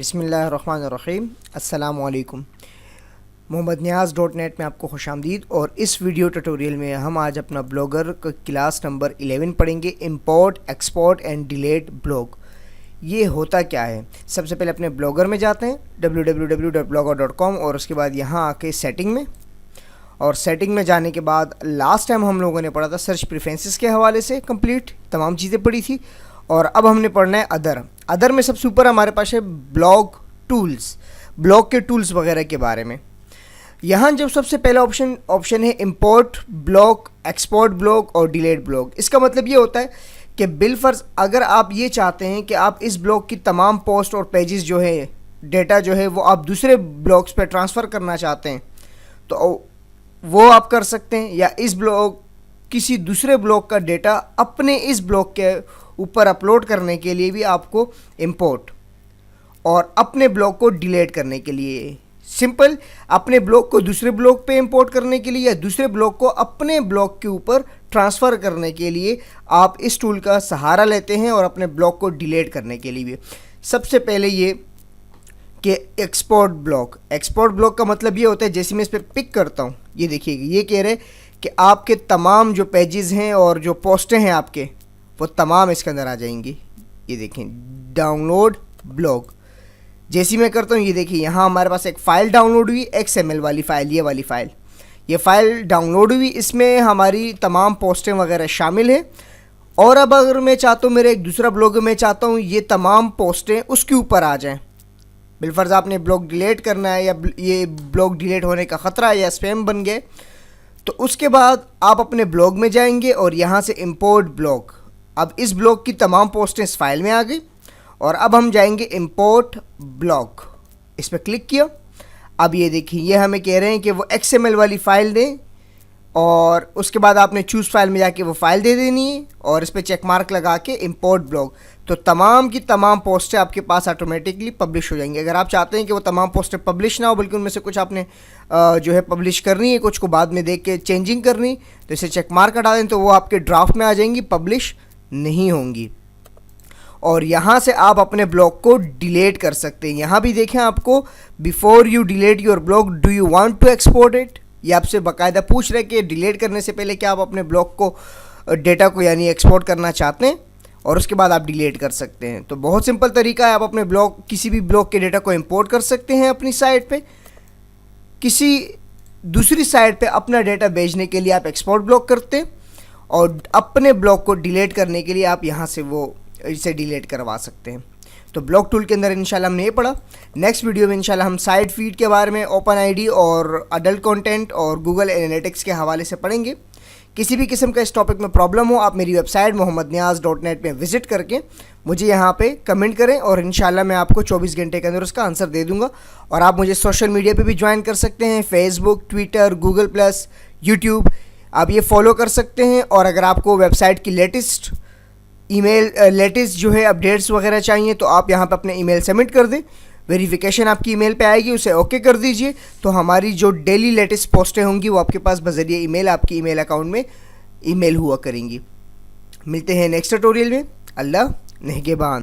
बिस्मिल्लाहिर्रहमानिर्रहीम। अस्सलामुअलैकुम। मोहम्मद नियाज़ .net में आपको खुशामदीद। और इस वीडियो ट्यूटोरियल में हम आज अपना ब्लॉगर का क्लास नंबर 11 पढ़ेंगे, import export and delete blog. ये होता क्या है? सबसे पहले अपने ब्लॉगर में जाते हैं www.blogger.com और उसके बाद यहाँ आके सेटिंग में, और सेटिंग में जाने के बाद लास्ट टाइम हम लोगों ने पढ़ा था सर्च प्रेफरेंसेस के हवाले से कंप्लीट तमाम चीज़ें पढ़ी थी। और अब हमने पढ़ना है अदर में सबसे ऊपर हमारे पास है ब्लॉग टूल्स, ब्लॉग के टूल्स वगैरह के बारे में। यहाँ जब सबसे पहला ऑप्शन है इंपोर्ट ब्लॉग, एक्सपोर्ट ब्लॉग और डिलीट ब्लॉग। इसका मतलब ये होता है कि बिलफर्ज अगर आप ये चाहते हैं कि आप इस ब्लॉग की तमाम पोस्ट और पेजेस जो है, डेटा जो है वो आप दूसरे ब्लॉग्स पे ट्रांसफ़र करना चाहते हैं तो वो आप कर सकते हैं, या इस ब्लॉग किसी दूसरे ब्लॉग का डेटा अपने इस ब्लॉग के ऊपर अपलोड करने के लिए भी आपको इंपोर्ट, और अपने ब्लॉग को डिलीट करने के लिए सिंपल, अपने ब्लॉग को दूसरे ब्लॉग पे इंपोर्ट करने के लिए या दूसरे ब्लॉग को अपने ब्लॉग के ऊपर ट्रांसफ़र करने के लिए आप इस टूल का सहारा लेते हैं, और अपने ब्लॉग को डिलीट करने के लिए भी। सबसे पहले ये कि एक्सपोर्ट ब्लॉग का मतलब ये होता है, जैसे मैं इस पर पिक करता हूँ, ये देखिएगा, ये कह रहे हैं कि आपके तमाम जो पेजेस हैं और जो पोस्टें हैं आपके, वो तमाम इसके अंदर आ जाएंगी। ये देखें डाउनलोड ब्लॉग, जैसी मैं करता हूँ ये देखिए यहाँ हमारे पास एक फ़ाइल डाउनलोड हुई, XML वाली फ़ाइल, ये फ़ाइल डाउनलोड हुई। इसमें हमारी तमाम पोस्टें वगैरह शामिल हैं। और अब अगर मैं चाहता हूँ मेरा एक दूसरा ब्लॉग मैं चाहता हूँ ये तमाम पोस्टें उसके ऊपर आ जाएँ, बिलफर्ज आपने ब्लॉग डिलीट करना है या ये ब्लॉग डिलीट होने का ख़तरा है या स्पैम बन गए, तो उसके बाद आप अपने ब्लॉग में जाएंगे और यहाँ से इंपोर्ट ब्लॉग। अब इस ब्लॉग की तमाम पोस्टें इस फाइल में आ गई, और अब हम जाएंगे इंपोर्ट ब्लॉग, इस पर क्लिक किया। अब ये देखिए ये हमें कह रहे हैं कि वो XML वाली फ़ाइल दें, और उसके बाद आपने चूज़ फाइल में जाके वो फ़ाइल दे देनी है और इस पर चेक मार्क लगा के इंपोर्ट ब्लॉग, तो तमाम की तमाम पोस्टें आपके पास ऑटोमेटिकली पब्लिश हो जाएंगी। अगर आप चाहते हैं कि वो तमाम पोस्टें पब्लिश ना हो, बल्कि उनमें से कुछ आपने जो है पब्लिश करनी है, कुछ को बाद में देख के चेंजिंग करनी, तो इसे चेक मार्क हटा दें तो वो आपके ड्राफ्ट में आ जाएंगी, पब्लिश नहीं होंगी। और यहाँ से आप अपने ब्लॉग को डिलीट कर सकते हैं। यहाँ भी देखें आपको, before you delete your blog do you want to export it, ये आपसे बाकायदा पूछ रहे कि डिलीट करने से पहले क्या आप अपने ब्लॉग को, डेटा को यानी एक्सपोर्ट करना चाहते हैं, और उसके बाद आप डिलीट कर सकते हैं। तो बहुत सिंपल तरीका है, आप अपने ब्लॉग, किसी भी ब्लॉग के डेटा को इंपोर्ट कर सकते हैं अपनी साइट पे, किसी दूसरी साइट पे अपना डेटा भेजने के लिए आप एक्सपोर्ट ब्लॉग करते हैं, और अपने ब्लॉग को डिलीट करने के लिए आप यहाँ से वो इसे डिलीट करवा सकते हैं। तो ब्लॉग टूल के अंदर इंशाल्लाह हमने ये पढ़ा। नेक्स्ट वीडियो में इंशाल्लाह हम साइट फीड के बारे में, OpenID और अडल्ट कंटेंट और गूगल एनालिटिक्स के हवाले से पढ़ेंगे। किसी भी किस्म का इस टॉपिक में प्रॉब्लम हो, आप मेरी वेबसाइट mohammadniyaz.net में विज़िट करके मुझे यहाँ पे कमेंट करें, और इंशाल्लाह मैं आपको 24 घंटे के अंदर उसका आंसर दे दूँगा। और आप मुझे सोशल मीडिया पे भी ज्वाइन कर सकते हैं, फेसबुक, ट्विटर, गूगल+, यूट्यूब, आप ये फॉलो कर सकते हैं। और अगर आपको वेबसाइट की लेटेस्ट जो है अपडेट्स वगैरह चाहिए, तो आप यहाँ पे अपने ईमेल सबमिट कर दें, वेरिफिकेशन आपकी ईमेल पे आएगी, उसे ओके कर दीजिए, तो हमारी जो डेली लेटेस्ट पोस्टें होंगी वो आपके पास बज़रिए ईमेल आपकी ईमेल अकाउंट में ईमेल हुआ करेंगी। मिलते हैं नेक्स्ट ट्यूटोरियल में। अल्लाह नेगेबान।